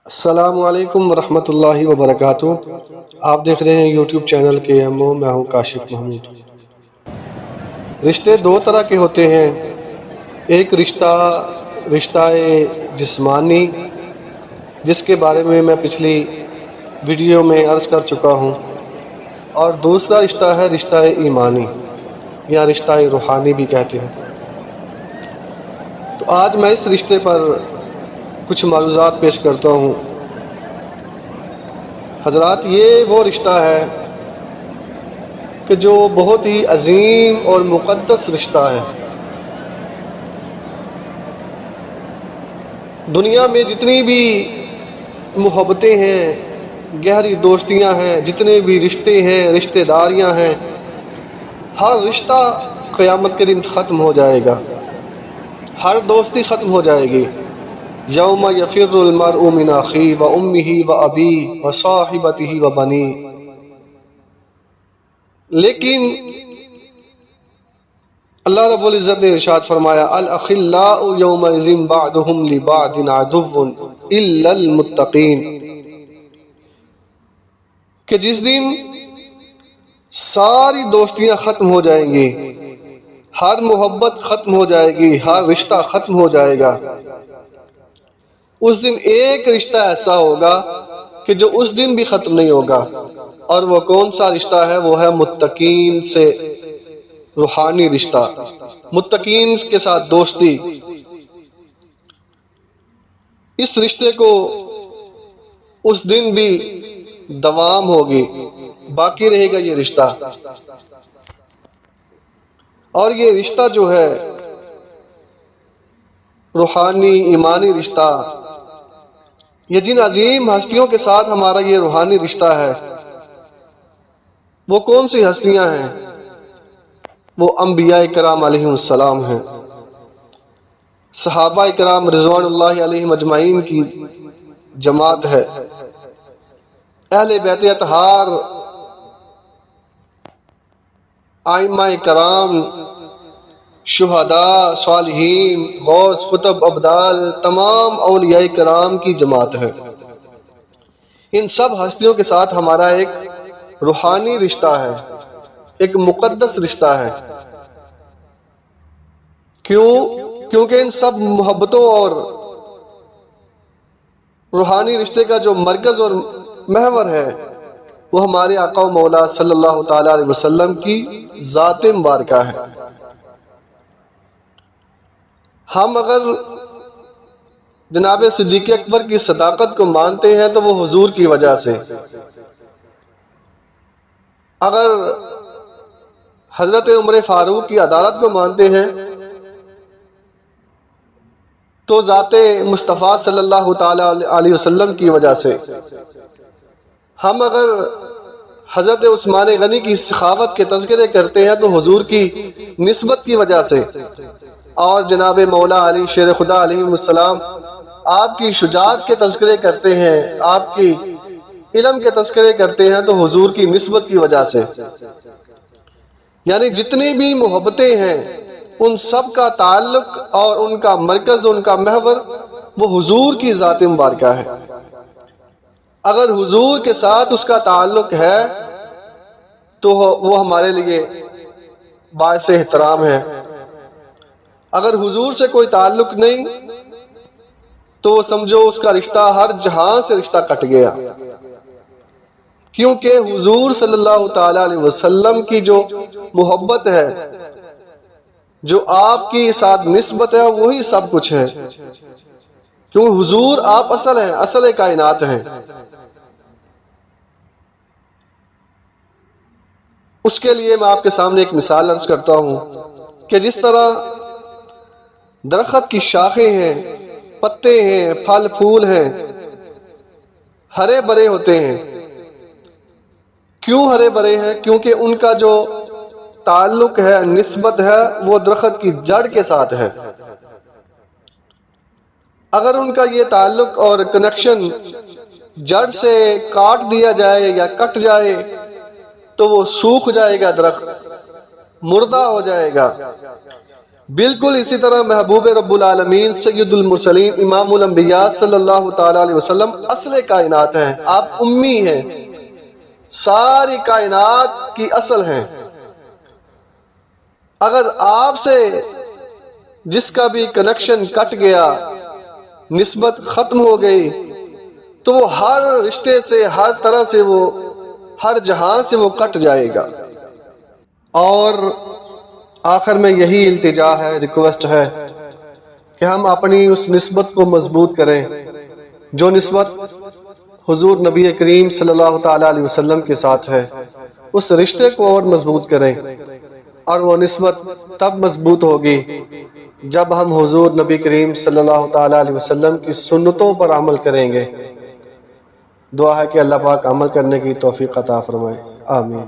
السلام علیکم ورحمۃ اللہ وبرکاتہ۔ آپ دیکھ رہے ہیں یوٹیوب چینل KMO، میں ہوں کاشف محمود۔ رشتے دو طرح کے ہوتے ہیں، ایک رشتہ جسمانی، جس کے بارے میں پچھلی ویڈیو میں عرض کر چکا ہوں، اور دوسرا رشتہ ہے رشتہ ایمانی یا رشتہ روحانی بھی کہتے ہیں۔ تو آج میں اس رشتے پر کچھ معروضات پیش کرتا ہوں۔ حضرات، یہ وہ رشتہ ہے کہ جو بہت ہی عظیم اور مقدس رشتہ ہے۔ دنیا میں جتنی بھی محبتیں ہیں، گہری دوستیاں ہیں، جتنے بھی رشتے ہیں، رشتہ داریاں ہیں، ہر رشتہ قیامت کے دن ختم ہو جائے گا، ہر دوستی ختم ہو جائے گی۔ یوم یفر المرء من اخیہ و امہ و ابیہ و صاحبتہ و بنیہ۔ لیکن اللہ رب العزت نے ارشاد فرمایا الاخلاء یومئذ بعضهم لبعض عدو الا المتقین، کہ جس دن ساری دوستیاں ختم ہو جائیں گی، ہر محبت ختم ہو جائے گی، ہر رشتہ ختم ہو جائے گا، اس دن ایک رشتہ ایسا ہوگا کہ جو اس دن بھی ختم نہیں ہوگا، اور وہ کون سا رشتہ ہے؟ وہ ہے متقین سے روحانی رشتہ، متقین کے ساتھ دوستی۔ اس رشتے کو اس دن بھی دوام ہوگی، باقی رہے گا یہ رشتہ۔ اور یہ رشتہ جو ہے روحانی ایمانی رشتہ، یہ جن عظیم ہستیوں کے ساتھ ہمارا یہ روحانی رشتہ ہے، وہ کون سی ہستیاں ہیں؟ وہ انبیاء کرام علیہ السلام ہیں، صحابہ کرام رضوان اللہ علیہم اجمعین کی جماعت ہے، اہل بیت اطہار، ائمہ کرام، شہداء، صالحین، غوث، قطب، ابدال، تمام اولیاء کرام کی جماعت ہے۔ ان سب ہستیوں کے ساتھ ہمارا ایک روحانی رشتہ ہے، ایک مقدس رشتہ ہے۔ کیونکہ ان سب محبتوں اور روحانی رشتے کا جو مرکز اور محور ہے، وہ ہمارے آقا و مولا صلی اللہ تعالی علیہ وسلم کی ذات مبارکہ ہے۔ ہم اگر جناب صدیق اکبر کی صداقت کو مانتے ہیں تو وہ حضور کی وجہ سے، اگر حضرت عمر فاروق کی عدالت کو مانتے ہیں تو ذات مصطفیٰ صلی اللہ تعالی علیہ وسلم کی وجہ سے، ہم اگر حضرت عثمان غنی کی سخاوت کے تذکرے کرتے ہیں تو حضور کی نسبت کی وجہ سے، اور جناب مولا علی شیر خدا علیہ السلام آپ کی شجاعت کے تذکرے کرتے ہیں، آپ کی علم کے تذکرے کرتے ہیں تو حضور کی نسبت کی وجہ سے۔ یعنی جتنی بھی محبتیں ہیں، ان سب کا تعلق اور ان کا مرکز، ان کا محور وہ حضور کی ذات مبارکہ ہے۔ اگر حضور کے ساتھ اس کا تعلق ہے تو وہ ہمارے لیے باعث احترام ہے، اگر حضور سے کوئی تعلق نہیں تو وہ سمجھو اس کا رشتہ ہر جہاں سے رشتہ کٹ گیا، کیونکہ حضور صلی اللہ تعالی علیہ وسلم کی جو محبت ہے، جو آپ کی ساتھ نسبت ہے، وہی سب کچھ ہے، کیوں حضور آپ اصل ہیں، اصل کائنات ہیں۔ اس کے لیے میں آپ کے سامنے ایک مثال عرض کرتا ہوں کہ جس طرح درخت کی شاخیں ہیں، پتے ہیں، پھل پھول ہیں، ہرے بھرے ہوتے ہیں۔ کیوں ہرے بھرے ہیں؟ کیونکہ ان کا جو تعلق ہے، نسبت ہے، وہ درخت کی جڑ کے ساتھ ہے۔ اگر ان کا یہ تعلق اور کنیکشن جڑ سے کاٹ دیا جائے یا کٹ جائے تو وہ سوکھ جائے گا، درخت مردہ ہو جائے گا۔ بالکل اسی طرح محبوب رب العالمین سید المرسلین امام الانبیاء صلی اللہ تعالی علیہ وسلم اصل کائنات ہیں. آپ امی ہیں، ساری کائنات کی اصل ہیں. اگر آپ سے جس کا بھی کنیکشن کٹ گیا، نسبت ختم ہو گئی، تو وہ ہر رشتے سے، ہر طرح سے، وہ ہر جہاں سے وہ کٹ جائے گا. اور آخر میں یہی التجا ہے، ریکویسٹ ہے کہ ہم اپنی اس نسبت کو مضبوط کریں جو نسبت حضور نبی کریم صلی اللہ تعالیٰ علیہ وسلم کے ساتھ ہے. اس رشتے کو اور مضبوط کریں، اور وہ نسبت تب مضبوط ہوگی جب ہم حضور نبی کریم صلی اللہ تعالیٰ علیہ وسلم کی سنتوں پر عمل کریں گے. دعا ہے کہ اللہ پاک عمل کرنے کی توفیق عطا فرمائے. آمین.